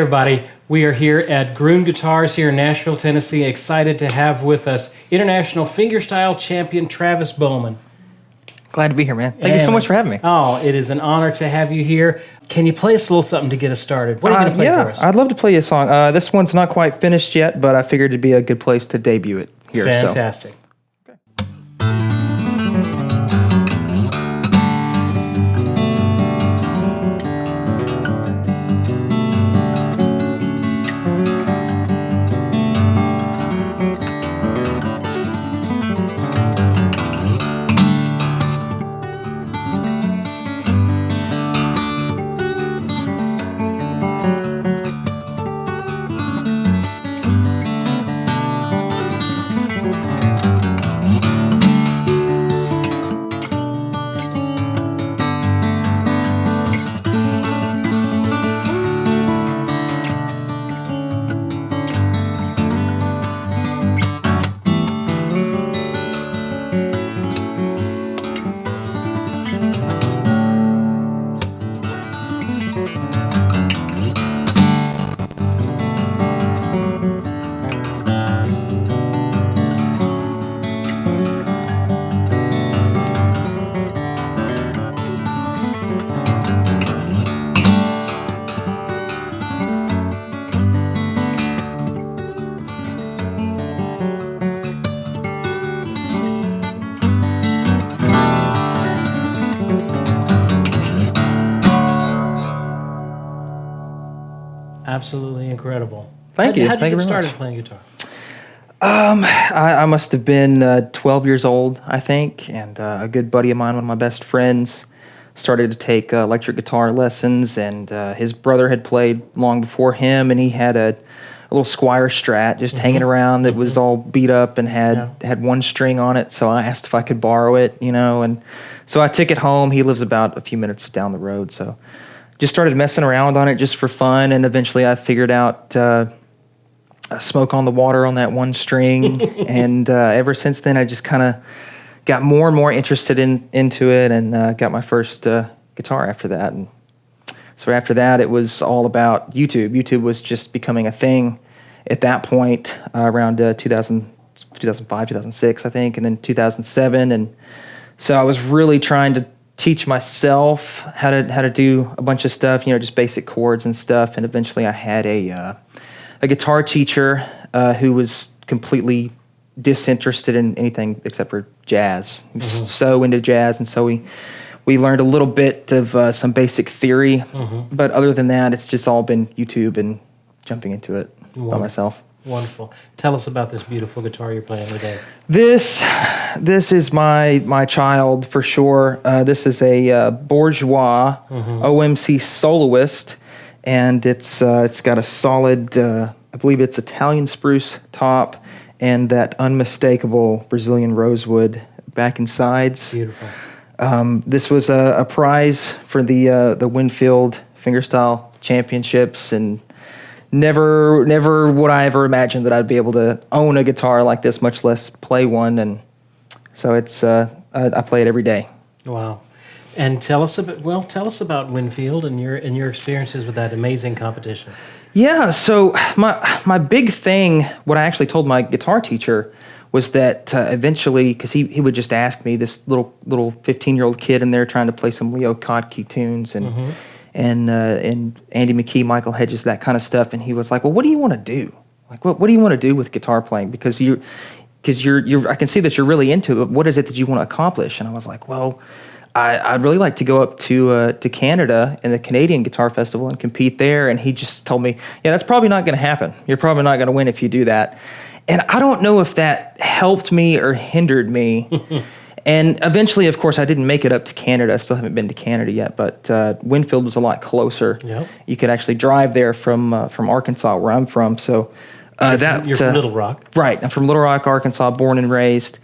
everybody. We are here at Groom Guitars here in Nashville, Tennessee. Excited to have with us international fingerstyle champion Travis Bowman. Glad to be here, man. Thank you so much for having me. Oh, it is an honor to have you here. Can you play us a little something to get us started? What are you going to play for us? I'd love to play you a song. This one's not quite finished yet, but I figured it'd be a good place to debut it here. Fantastic. Absolutely incredible. Thank you. How did you get started much. playing guitar? I must have been 12 years old, I think, and a good buddy of mine, one of my best friends, started to take electric guitar lessons, and his brother had played long before him, and he had a little Squire Strat just hanging around that was all beat up and had one string on it, so I asked if I could borrow it, and so I took it home. He lives about a few minutes down the road, so just started messing around on it just for fun, and eventually I figured out smoke on the water on that one string, and ever since then I just kind of got more and more interested into it, and got my first guitar after that. And so after that, it was all about YouTube. YouTube was just becoming a thing at that point, around 2005, 2006, I think, and then 2007, and so I was really trying to teach myself how to do a bunch of stuff, just basic chords and stuff. And eventually I had a guitar teacher who was completely disinterested in anything except for jazz. He was so into jazz, and so we learned a little bit of some basic theory. But other than that, it's just all been YouTube and jumping into it by myself. Wonderful. Tell us about this beautiful guitar you're playing today. This is my child for sure. This is a Bourgeois OMC soloist, and it's got a solid, I believe it's Italian spruce top, and that unmistakable Brazilian rosewood back and sides. Beautiful. This was a prize for the Winfield Fingerstyle Championships, and Never would I ever imagine that I'd be able to own a guitar like this, much less play one. And so it's I play it every day. Wow! And tell us about Winfield and your experiences with that amazing competition. Yeah. So my big thing, what I actually told my guitar teacher, was that eventually, because he would just ask me, this little 15-year-old kid in there trying to play some Leo Kottke tunes and Andy McKee, Michael Hedges, that kind of stuff. And he was like, well, what do you want to do? Like, what do you want to do with guitar playing? Because you're I can see that you're really into it, but what is it that you want to accomplish? And I was like, well, I'd really like to go up to Canada and the Canadian Guitar Festival and compete there. And he just told me, yeah, that's probably not going to happen. You're probably not going to win if you do that. And I don't know if that helped me or hindered me. And eventually, of course, I didn't make it up to Canada. I still haven't been to Canada yet, but Winfield was a lot closer. Yep. You could actually drive there from Arkansas, where I'm from. So you're from Little Rock, right? I'm from Little Rock, Arkansas, born and raised.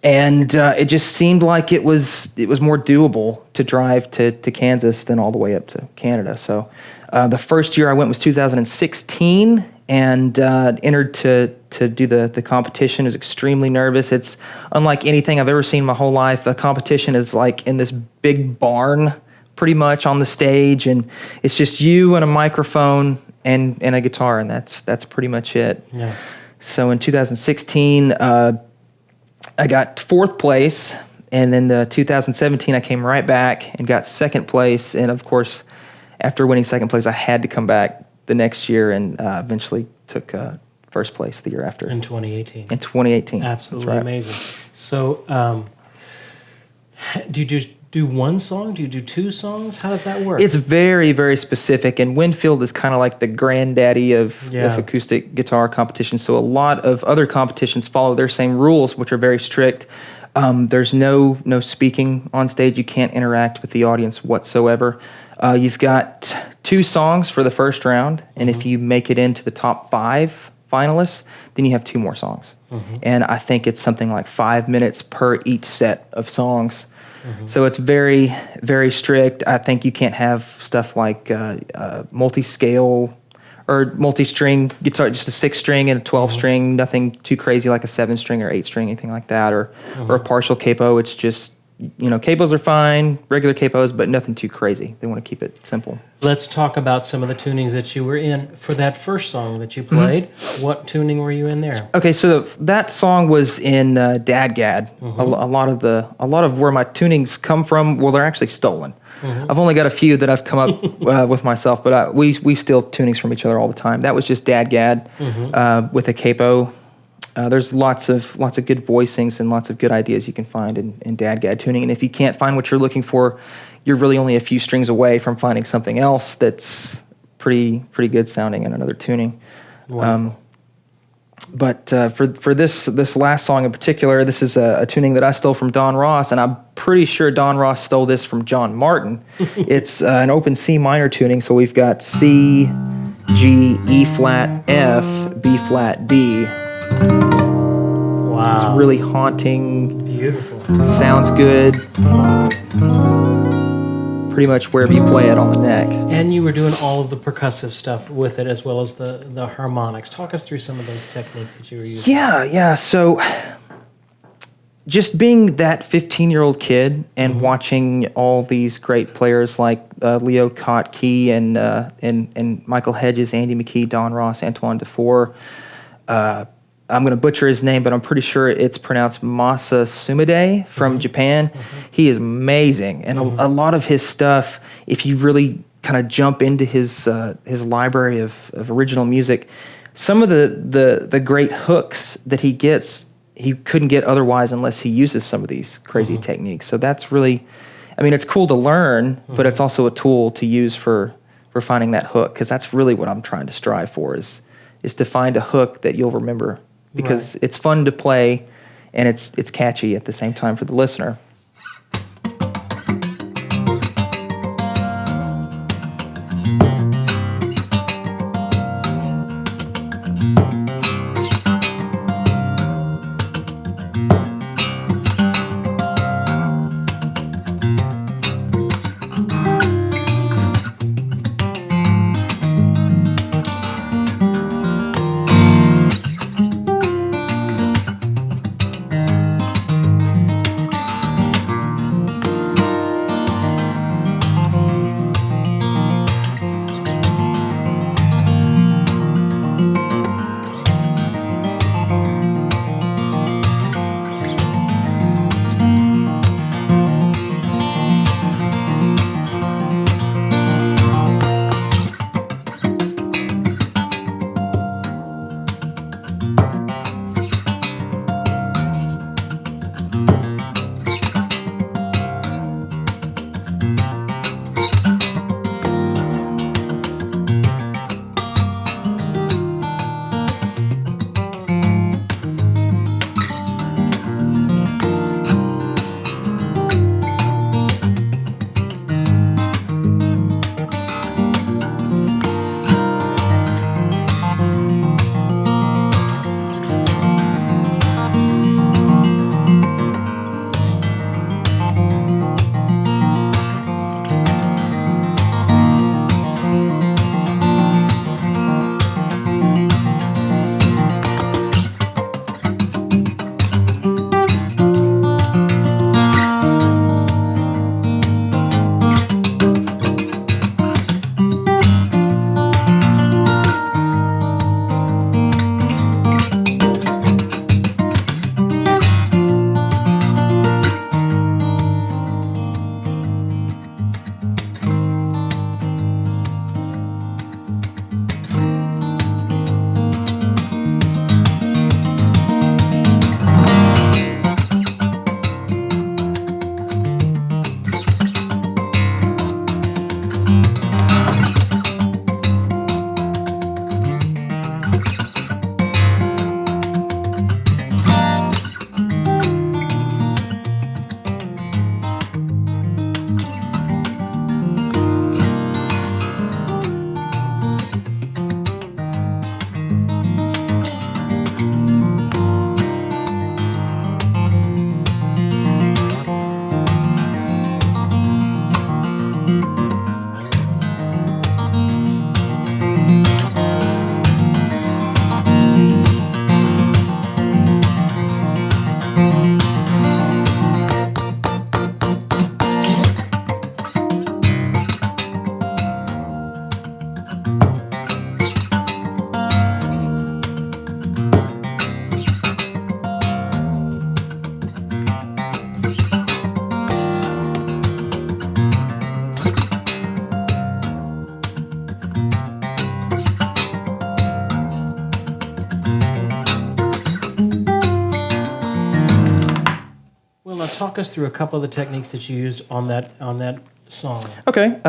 And it just seemed like it was more doable to drive to Kansas than all the way up to Canada. So the first year I went was 2016, and entered to do the competition. I was extremely nervous. It's unlike anything I've ever seen in my whole life. The competition is like in this big barn, pretty much on the stage, and it's just you and a microphone and a guitar, and that's pretty much it. Yeah. So in 2016, I got fourth place, and then the 2017 I came right back and got second place, and of course, after winning second place, I had to come back the next year and eventually took first place the year after. In 2018. In 2018. Absolutely That's right. amazing. So, do you just do one song? Do you do two songs? How does that work? It's very, very specific, and Winfield is kind of like the granddaddy of acoustic guitar competition. So a lot of other competitions follow their same rules, which are very strict. There's no speaking on stage. You can't interact with the audience whatsoever. You've got 2 songs for the first round, and if you make it into the top 5 finalists, then you have 2 more songs. And I think it's something like 5 minutes per each set of songs. So it's very, very strict. I think you can't have stuff like multi-scale or multi-string guitar, just a 6-string and a 12-string, nothing too crazy like a 7-string or 8-string, anything like that, or a partial capo. It's just, capos are fine, regular capos, but nothing too crazy. They want to keep it simple. Let's talk about some of the tunings that you were in for that first song that you played. What tuning were you in there? Okay, so that song was in Dadgad. A lot of where my tunings come from, well, they're actually stolen. I've only got a few that I've come up with myself, but we steal tunings from each other all the time. That was just Dadgad with a capo. There's lots of good voicings and lots of good ideas you can find in Dadgad tuning. And if you can't find what you're looking for, you're really only a few strings away from finding something else that's pretty good sounding in another tuning. But for this last song in particular, this is a tuning that I stole from Don Ross, and I'm pretty sure Don Ross stole this from John Martin. It's an open C minor tuning, so we've got C, G, E flat, F, B flat, D. Wow. It's really haunting. Beautiful. Sounds good. Pretty much wherever you play it on the neck. And you were doing all of the percussive stuff with it as well as the harmonics. Talk us through some of those techniques that you were using. Yeah. So just being that 15-year-old kid and watching all these great players like Leo Kottke and Michael Hedges, Andy McKee, Don Ross, Antoine Dufour. I'm going to butcher his name, but I'm pretty sure it's pronounced Masa Sumide from Japan. He is amazing. And a lot of his stuff, if you really kind of jump into his library of original music, some of the great hooks that he gets, he couldn't get otherwise unless he uses some of these crazy techniques. So that's really, it's cool to learn, but it's also a tool to use for finding that hook, because that's really what I'm trying to strive for is to find a hook that you'll remember. Because it's fun to play, and it's catchy at the same time for the listener. talk us through a couple of the techniques that you used on that song. Okay.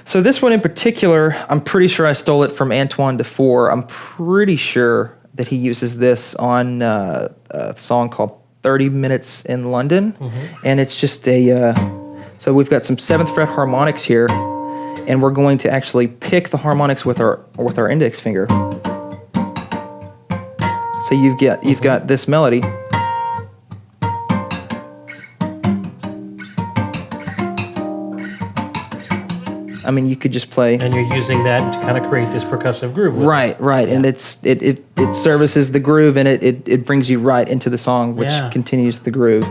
So this one in particular, I'm pretty sure I stole it from Antoine Dufour. I'm pretty sure that he uses this on a song called 30 Minutes in London. And it's just so we've got some 7th fret harmonics here, and we're going to actually pick the harmonics with our index finger. So you've got this melody. I mean, you could just play. And you're using that to kind of create this percussive groove. Right. Yeah. And it services the groove, and it brings you right into the song, which continues the groove.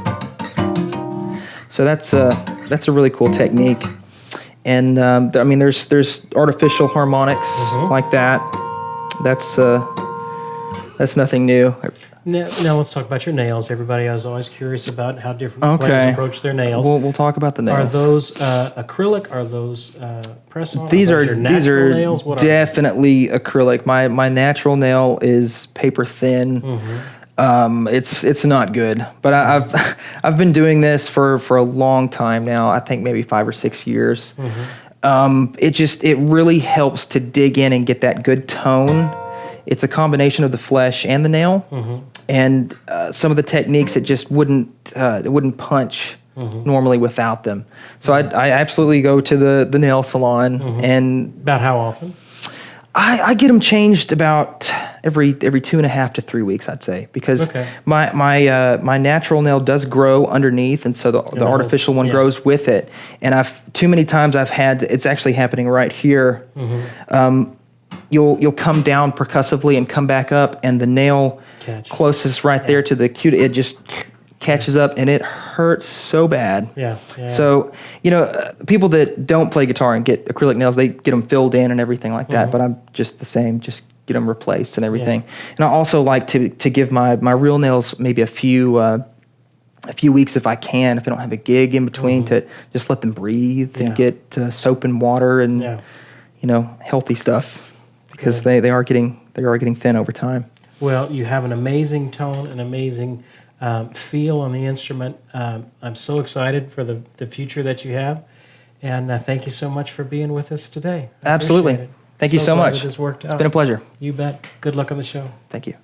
So that's a really cool technique. And I mean, there's artificial harmonics like that. That's nothing new. Now let's talk about your nails. Everybody is always curious about how different players approach their nails. We'll talk about the nails. Are those acrylic? Are those press-on? These are nails? What definitely acrylic. My natural nail is paper thin. It's not good, but I've been doing this for a long time now. I think maybe 5 or 6 years. It really helps to dig in and get that good tone. It's a combination of the flesh and the nail, and some of the techniques it just wouldn't punch normally without them. So I absolutely go to the nail salon. And about how often? I get them changed about every 2.5 to 3 weeks, I'd say, because my natural nail does grow underneath, and so the artificial one grows with it. And too many times I've had, it's actually happening right here. You'll come down percussively and come back up, and the nail closest right there to the cutis, it just catches up, and it hurts so bad. So, people that don't play guitar and get acrylic nails, they get them filled in and everything like that, but I'm just the same, just get them replaced and everything. And I also like to give my real nails maybe a few weeks if I can, if I don't have a gig in between, to just let them breathe and get soap and water and, healthy stuff. Because they are getting thin over time. Well, you have an amazing tone, an amazing feel on the instrument. I'm so excited for the future that you have, and thank you so much for being with us today. Absolutely. Thank you so much. This worked out. It's been a pleasure. You bet. Good luck on the show. Thank you.